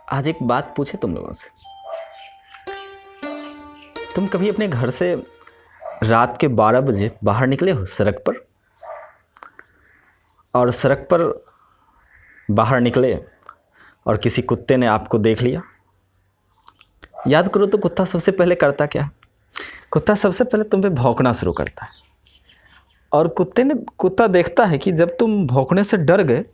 आज एक बात पूछे तुम लोगों से। तुम कभी अपने घर से रात के 12 बजे बाहर निकले हो सड़क पर, और सड़क पर बाहर निकले और किसी कुत्ते ने आपको देख लिया? याद करो तो कुत्ता सबसे पहले करता क्या है? कुत्ता सबसे पहले तुम पे भौंकना शुरू करता है, और कुत्ता देखता है कि जब तुम भौंकने से डर गए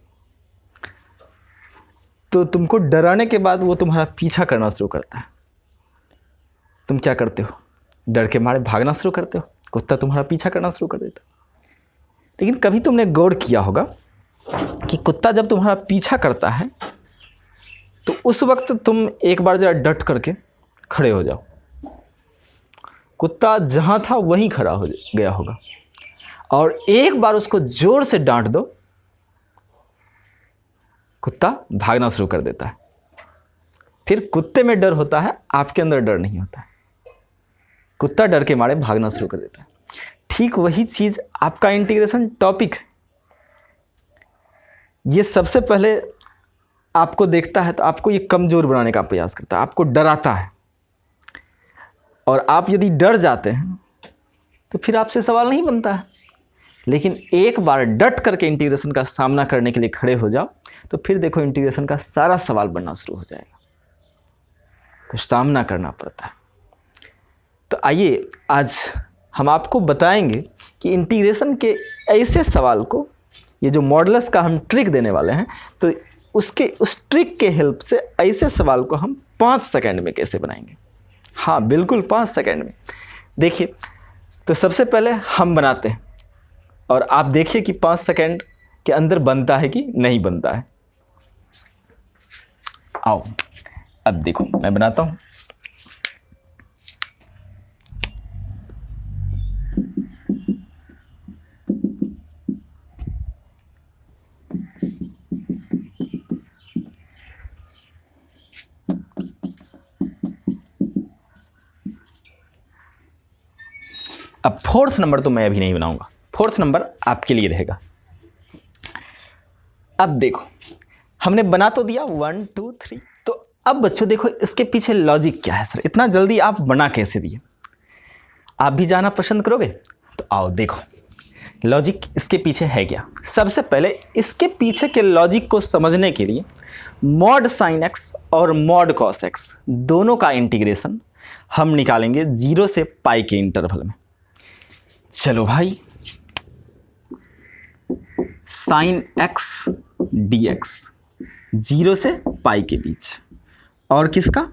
तो तुमको डराने के बाद वो तुम्हारा पीछा करना शुरू करता है। तुम क्या करते हो? डर के मारे भागना शुरू करते हो, कुत्ता तुम्हारा पीछा करना शुरू कर देता है। लेकिन कभी तुमने गौर किया होगा कि कुत्ता जब तुम्हारा पीछा करता है तो उस वक्त तुम एक बार जरा डट करके खड़े हो जाओ। कुत्ता जहाँ था वहीं खड़ा हो गया होगा, और एक बार उसको जोर से डांट दो, कुत्ता भागना शुरू कर देता है। फिर कुत्ते में डर होता है, आपके अंदर डर नहीं होता है। कुत्ता डर के मारे भागना शुरू कर देता है। ठीक वही चीज आपका इंटीग्रेशन टॉपिक है। ये सबसे पहले आपको देखता है तो आपको ये कमजोर बनाने का प्रयास करता है, आपको डराता है, और आप यदि डर जाते हैं तो फिर आपसे सवाल नहीं बनता है। लेकिन एक बार डट करके इंटीग्रेशन का सामना करने के लिए खड़े हो जाओ तो फिर देखो इंटीग्रेशन का सारा सवाल बनना शुरू हो जाएगा। तो सामना करना पड़ता है। तो आइए आज हम आपको बताएंगे कि इंटीग्रेशन के ऐसे सवाल को, ये जो मॉडुलस का हम ट्रिक देने वाले हैं, तो उस ट्रिक के हेल्प से ऐसे सवाल को हम 5 सेकंड में कैसे बनाएंगे। हाँ बिल्कुल 5 सेकंड में। देखिए, तो सबसे पहले हम बनाते हैं और आप देखिए कि 5 सेकंड के अंदर बनता है कि नहीं बनता है। आओ अब देखो मैं बनाता हूं। अब 4th नंबर तो मैं अभी नहीं बनाऊंगा, 4th नंबर आपके लिए रहेगा। अब देखो हमने बना तो दिया 1 2 3। तो अब बच्चों देखो इसके पीछे लॉजिक क्या है। सर इतना जल्दी आप बना कैसे दिए? आप भी जाना पसंद करोगे? तो आओ देखो लॉजिक इसके पीछे है क्या। सबसे पहले इसके पीछे के लॉजिक को समझने के लिए मॉड साइन एक्स और मॉड कॉस एक्स दोनों का इंटीग्रेशन हम निकालेंगे 0 से पाई के इंटरवल में। चलो भाई, साइन एक्स डी एक्स 0 से पाई के बीच, और किसका?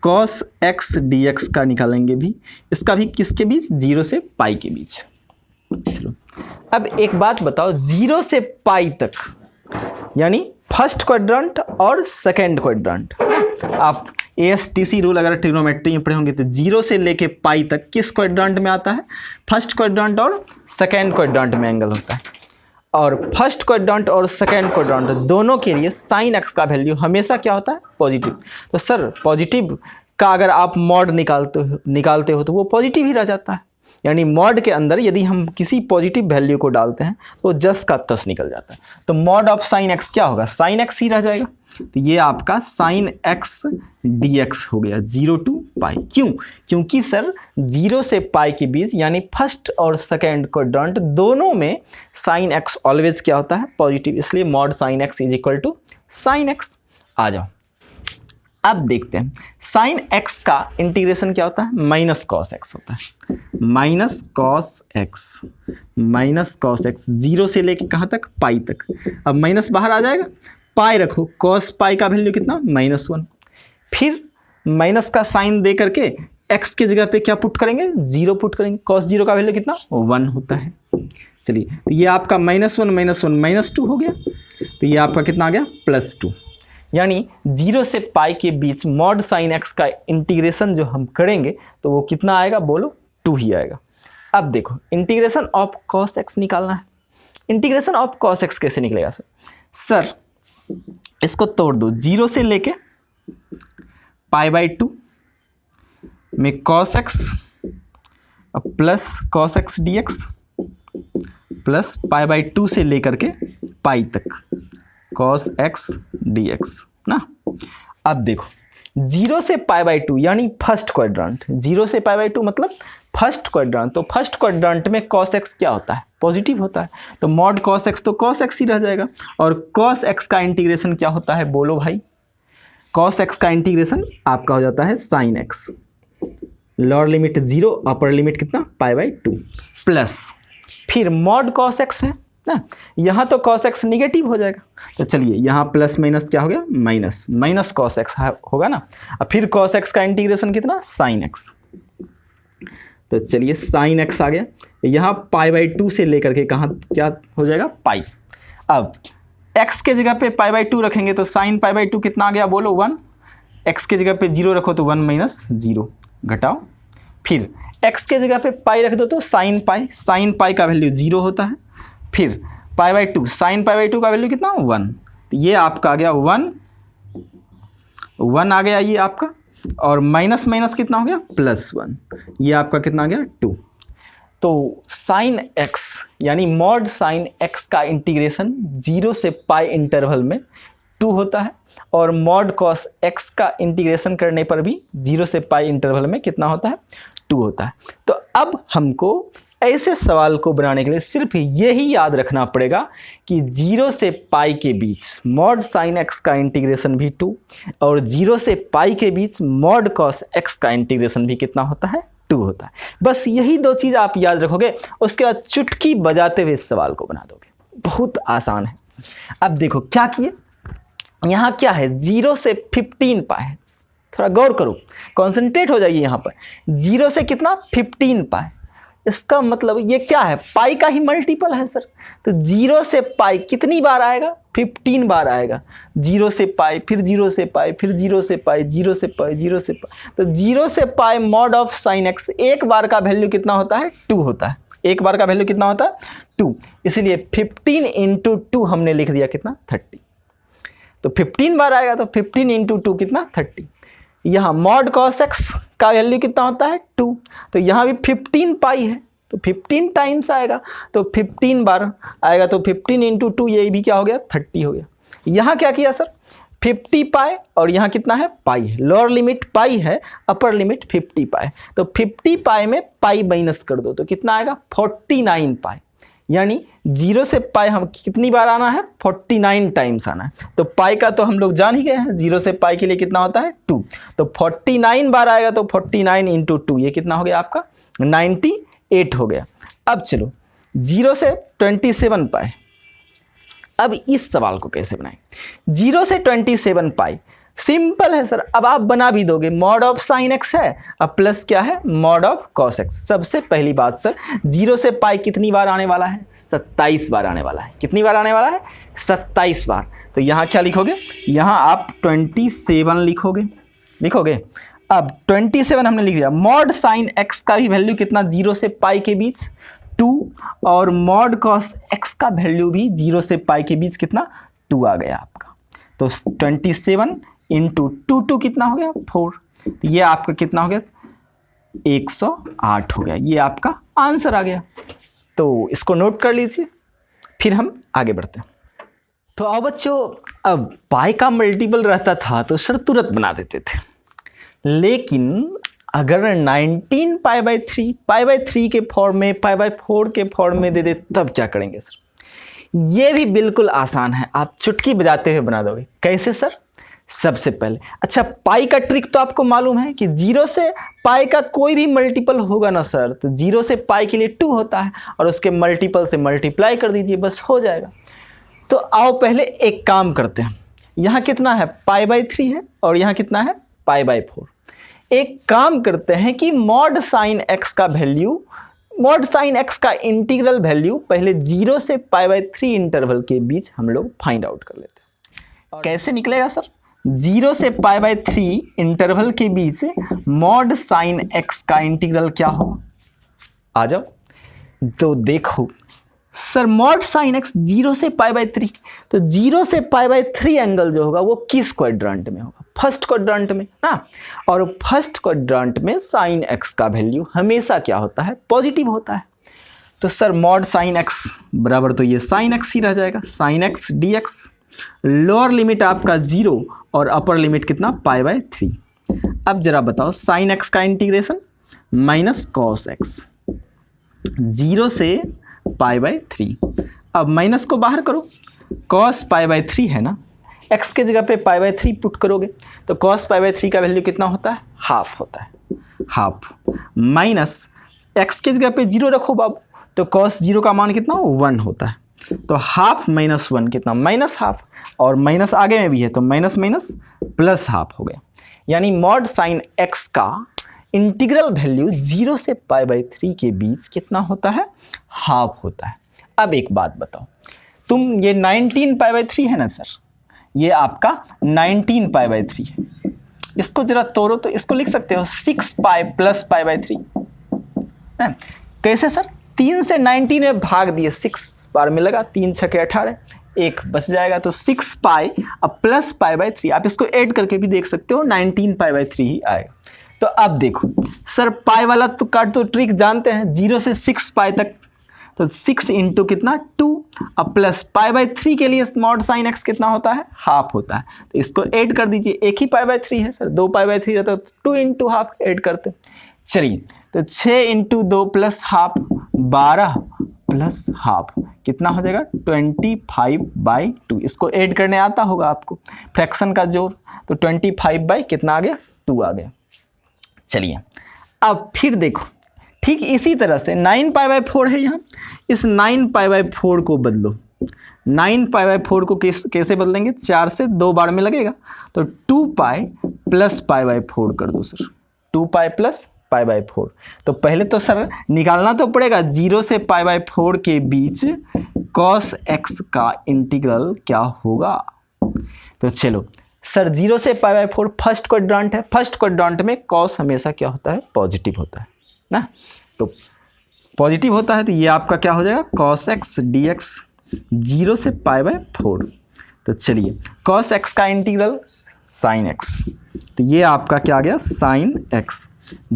कॉस एक्स डी एक्स का निकालेंगे भी, इसका भी किसके बीच? 0 से पाई के बीच। चलो अब एक बात बताओ, 0 से पाई तक यानी फर्स्ट क्वाड्रेंट और सेकेंड क्वाड्रेंट, आप ASTC रूल अगर ट्रिग्नोमेट्री में पढ़े होंगे तो 0 से लेके पाई तक किस क्वाड्रेंट में आता है? फर्स्ट क्वाड्रेंट और सेकेंड क्वाड्रेंट में एंगल होता है। और फर्स्ट क्वाड्रेंट और सेकेंड क्वाड्रेंट दोनों के लिए साइन एक्स का वैल्यू हमेशा क्या होता है? पॉजिटिव। तो सर पॉजिटिव का अगर आप मॉड निकालते हो तो वो पॉजिटिव ही रह जाता है। यानी मॉड के अंदर यदि हम किसी पॉजिटिव वैल्यू को डालते हैं तो जस का तस निकल जाता है। तो मॉड ऑफ साइन एक्स क्या होगा? साइन एक्स ही रह जाएगा। तो ये आपका साइन एक्स डी एक्स हो गया 0 to पाई। क्यों? क्योंकि सर 0 से पाई के बीच यानी फर्स्ट और सेकेंड क्वाड्रेंट दोनों में साइन एक्स ऑलवेज क्या होता है? पॉजिटिव। इसलिए mod sine x is equal to sine x. आ जाओ अब देखते हैं साइन एक्स का इंटीग्रेशन क्या होता है? माइनस कॉस एक्स होता है। Minus cos x, minus cos x 0 से लेके कहाँ तक? पाई तक। अब माइनस बाहर आ जाएगा, पाई रखो, कॉस पाई का वैल्यू कितना? -1। फिर माइनस का साइन दे करके एक्स के जगह पे क्या पुट करेंगे? 0 पुट करेंगे। कॉस 0 का वैल्यू कितना? 1 होता है। चलिए तो ये आपका -1 -2 हो गया। तो ये आपका कितना आ गया? +2। यानी 0 से पाई के बीच मॉड साइन एक्स का इंटीग्रेशन जो हम करेंगे तो वो कितना आएगा? बोलो 2 ही आएगा। अब देखो इंटीग्रेशन ऑफ कॉस एक्स निकालना है। इंटीग्रेशन ऑफ कॉस एक्स कैसे निकलेगा सर? सर इसको तोड़ दो, 0 से लेके π/2 में cos x plus cos x d x plus π/2 से लेकर के पाई तक कॉस एक्स डी एक्स ना। अब देखो 0 से π/2 यानी फर्स्ट क्वाड्रेंट, 0 से π/2 मतलब फर्स्ट क्वाड्रेंट, तो फर्स्ट क्वाड्रेंट में cos x क्या होता है? पॉजिटिव होता है, तो मॉड cos x तो cos x ही रह जाएगा। और cos x का इंटीग्रेशन क्या होता है बोलो भाई? cos x का इंटीग्रेशन आपका हो जाता है sin x, lower limit 0, upper limit कितना π/2 प्लस फिर मॉड cos x है ना, यहाँ तो cos x निगेटिव हो जाएगा, तो चलिए यहाँ प्लस माइनस क्या हो गया? माइनस cos x होगा ना। अब फिर cos x का इंटीग्रेशन कितना? sin x, तो चलिए sin x आ गया, यहाँ π/2 से लेकर के कहाँ क्या हो जाएगा? पाई। अब x के जगह पे π/2 रखेंगे तो sin π/2 कितना आ गया बोलो? 1। x के जगह पे 0 रखो तो 1 माइनस 0 घटाओ, फिर x के जगह पे पाई रख दो तो sin पाई का वैल्यू 0 होता है, फिर π/2 sin π/2 का वैल्यू कितना? 1, तो ये आपका आ गया 1 आ गया ये आपका, और माइनस माइनस कितना हो गया? +1, ये आपका कितना आ गया? 2। तो sin x यानी मॉड sin x का इंटीग्रेशन 0 से π इंटरवल में 2 होता है, और मॉड cos x का इंटीग्रेशन करने पर भी 0 से π इंटरवल में कितना होता है? 2 होता है। तो अब हमको ऐसे सवाल को बनाने के लिए सिर्फ यही याद रखना पड़ेगा कि 0 से π के बीच मॉड sin x का इंटीग्रेशन भी 2, और 0 से π के बीच मॉड cos x का इंटीग्रेशन भी कितना होता है? 2 होता है। बस यही दो चीज़ आप याद रखोगे, उसके बाद चुटकी बजाते हुए इस सवाल को बना दोगे, बहुत आसान है। अब देखो क्या किए, यहाँ क्या है? 0 से 15 π है, थोड़ा गौर करो, कॉन्सेंट्रेट हो जाइए यहाँ पर। 0 से कितना? 15 π, इसका मतलब ये क्या है? पाई का ही मल्टीपल है सर, तो 0 से पाई कितनी बार आएगा? 15 बार आएगा। 0 से पाई, फिर 0 से पाई, फिर 0 से पाई, 0 से पाई, 0 से पाई, तो 0 से पाई मॉड ऑफ साइन एक्स, एक बार का वैल्यू कितना होता है? 2 होता है। एक बार का वैल्यू कितना होता है? 2, इसलिए 15 × 2 हमने लिख दिया कितना? 30। तो 15 बार आएगा तो 15 × 2 कितना? 30। यहाँ मॉड cos x का वैल्यू कितना होता है? 2, तो यहाँ भी 15 पाई है तो 15 टाइम्स आएगा, तो 15 बार आएगा, तो 15 × 2 ये भी क्या हो गया? 30 हो गया। यहाँ क्या किया सर? 50 पाई, और यहाँ कितना है? पाई है, लोअर लिमिट पाई है, अपर लिमिट 50 पाई, तो 50 पाई में पाई माइनस कर दो तो कितना आएगा? 49 पाई, यानी 0 से पाई हम कितनी बार आना है? 49 टाइम्स आना है। तो पाई का तो हम लोग जान ही गए हैं, 0 से पाई के लिए कितना होता है? 2, तो 49 बार आएगा, तो 49 × 2 ये कितना हो गया आपका? 98 हो गया। अब चलो 0 से 27 पाई, अब इस सवाल को कैसे बनाएं? 0 से 27 पाई सिंपल है सर, अब आप बना भी दोगे, मॉड ऑफ साइन एक्स है, अब प्लस क्या है? Mod of cos x. सबसे पहली बात सर, 0 से पाई कितनी बार आने वाला है? 27 बार आने वाला है। कितनी बार आने वाला है? 27 बार। तो यहाँ क्या लिखोगे? यहाँ आप 27 लिखोगे। अब 27 हमने लिख दिया। मॉड साइन एक्स का भी वैल्यू कितना? 0 से पाई के बीच 2, और मॉड कॉस एक्स का वैल्यू भी 0 से पाई के बीच कितना? 2 आ गया आपका। तो 27 × 2 कितना हो गया? 4, तो ये आपका कितना हो गया? 108 हो गया। ये आपका आंसर आ गया, तो इसको नोट कर लीजिए, फिर हम आगे बढ़ते हैं। तो अब बच्चों, अब पाई का मल्टीपल रहता था तो सर तुरंत बना देते थे, लेकिन अगर 19 π/3 के फॉर्म में, π/4 के फॉर्म में दे दे तब क्या करेंगे सर? ये भी बिल्कुल आसान है, आप चुटकी बजाते हुए बना दोगे। कैसे सर? सबसे पहले, अच्छा पाई का ट्रिक तो आपको मालूम है कि 0 से पाई का कोई भी मल्टीपल होगा ना सर, तो 0 से पाई के लिए 2 होता है, और उसके मल्टीपल से मल्टीप्लाई कर दीजिए, बस हो जाएगा। तो आओ पहले एक काम करते हैं, यहाँ कितना है? π/3 है, और यहाँ कितना है? π/4। एक काम करते हैं कि मॉड साइन एक्स का वैल्यू, मॉड साइन एक्स का इंटीग्रल वैल्यू पहले 0 से π/3 इंटरवल के बीच हम लोग फाइंड आउट कर लेते हैं। कैसे निकलेगा सर? 0 से π/3 इंटरवल के बीच मॉड साइन एक्स का इंटीग्रल क्या होगा? आ जाओ। तो देखो सर, मॉड साइन एक्स 0 से π/3, तो 0 से π/3 एंगल जो होगा वो किस क्वाड्रेंट में होगा? फर्स्ट क्वाड्रेंट में ना, और फर्स्ट क्वाड्रेंट में साइन एक्स का वैल्यू हमेशा क्या होता है? पॉजिटिव होता है। तो सर मॉड साइन एक्स बराबर तो ये साइन एक्स ही रह जाएगा, sine x dx lower limit आपका 0 और अपर लिमिट कितना π/3। अब जरा बताओ साइन एक्स का इंटीग्रेशन माइनस कॉस एक्स 0 से π/3। अब माइनस को बाहर करो, कॉस π/3 है ना, x के जगह पे π/3 पुट करोगे तो कॉस π/3 का वैल्यू कितना होता है, हाफ होता है, हाफ माइनस x के जगह पे 0 रखो बाबू तो कॉस 0 का मान कितना 1 होता है, तो हाफ माइनस 1 कितना माइनस हाफ, और माइनस आगे में भी है तो माइनस माइनस प्लस हाफ हो गया। यानी मॉड साइन x का इंटीग्रल वैल्यू 0 से π/3 के बीच कितना होता है, हाफ होता है। अब एक बात बताओ, तुम ये 19 π/3 है ना सर, ये आपका 19 π/3 है, इसको जरा तोड़ो तो इसको लिख सकते हो 6π + π/3। कैसे सर, 3 से 19 में भाग दिए, 6 बार में लगा, 3 × 6 = 18, एक बच जाएगा तो 6π अब प्लस π/3, आप इसको ऐड करके भी देख सकते हो 19 π/3 ही आएगा। तो अब देखो सर पाई वाला तो काट तो ट्रिक जानते हैं, 0 से 6π तक तो 6 इंटू कितना 2, अब प्लस π/3 के लिए मॉड साइन एक्स कितना होता है, हाफ होता है, तो इसको ऐड कर दीजिए, एक ही π/3 है सर, 2 π/3 रहता तो 2 इंटू हाफ ऐड करते। चलिए तो 6 into 2 plus half 12 plus half कितना हो जाएगा 25/2। इसको ऐड करने आता होगा आपको, फ्रैक्शन का जोर, तो 25 कितना आ गया 2 आ गया। चलिए अब फिर देखो ठीक इसी तरह से 9π/4 है यहाँ, इस 9π/4 को बदलो, 9π/4 को कैसे बदलेंगे, 4 से 2 बार में लगेगा तो 2π + π/4 कर दो सर, 2π + π/4। तो पहले तो सर निकालना तो पड़ेगा 0 से π/4 के बीच cos x का इंटीग्रल क्या होगा। तो चलो सर 0 से π/4 फर्स्ट क्वाड्रेंट है, फर्स्ट क्वाड्रेंट में cos हमेशा क्या होता है, पॉजिटिव होता है ना, तो पॉजिटिव होता है तो ये आपका क्या हो जाएगा cos x dx 0 से π/4। तो चलिए cos x का इंटीग्रल sin x, तो ये आपका क्या आ गया sin x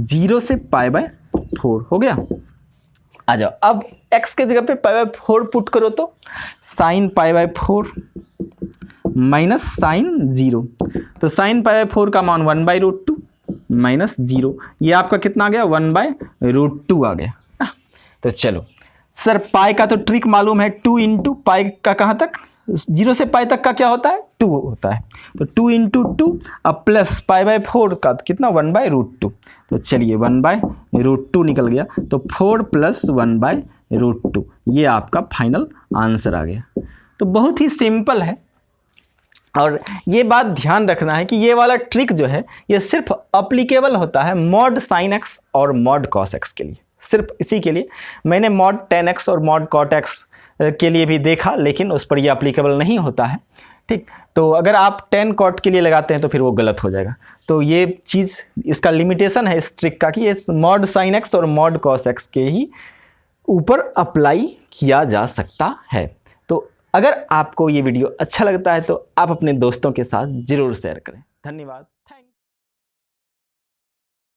0 से π/4 हो गया। आ जाओ अब x के जगह पे π/4 पुट करो तो sin π/4 माइनस साइन 0, तो साइन π/4 का मान 1/√2 माइनस 0, ये आपका कितना आ गया 1/√2 आ गया ना। तो चलो सर पाई का तो ट्रिक मालूम है, 2 इंटू पाई का कहाँ तक, 0 से पाई तक का क्या होता है 2 होता है, तो 2 इंटू 2 अब प्लस π/4 का तो कितना 1/√2, तो चलिए 1/√2 निकल गया, तो 4 + 1/√2 ये आपका फाइनल आंसर आ गया। तो बहुत ही सिंपल है, और ये बात ध्यान रखना है कि ये वाला ट्रिक जो है ये सिर्फ अप्लीकेबल होता है मॉड साइन एक्स और मॉड कॉस एक्स के लिए, सिर्फ इसी के लिए। मैंने मॉड tan x और मॉड cot x के लिए भी देखा, लेकिन उस पर ये अप्लीकेबल नहीं होता है, ठीक। तो अगर आप tan cot के लिए लगाते हैं तो फिर वो गलत हो जाएगा। तो ये चीज़ इसका लिमिटेशन है इस ट्रिक का कि ये मॉड साइन एक्स और मॉड कॉस एक्स के ही ऊपर अप्लाई किया जा सकता है। तो अगर आपको ये वीडियो अच्छा लगता है तो आप अपने दोस्तों के साथ ज़रूर शेयर करें। धन्यवाद।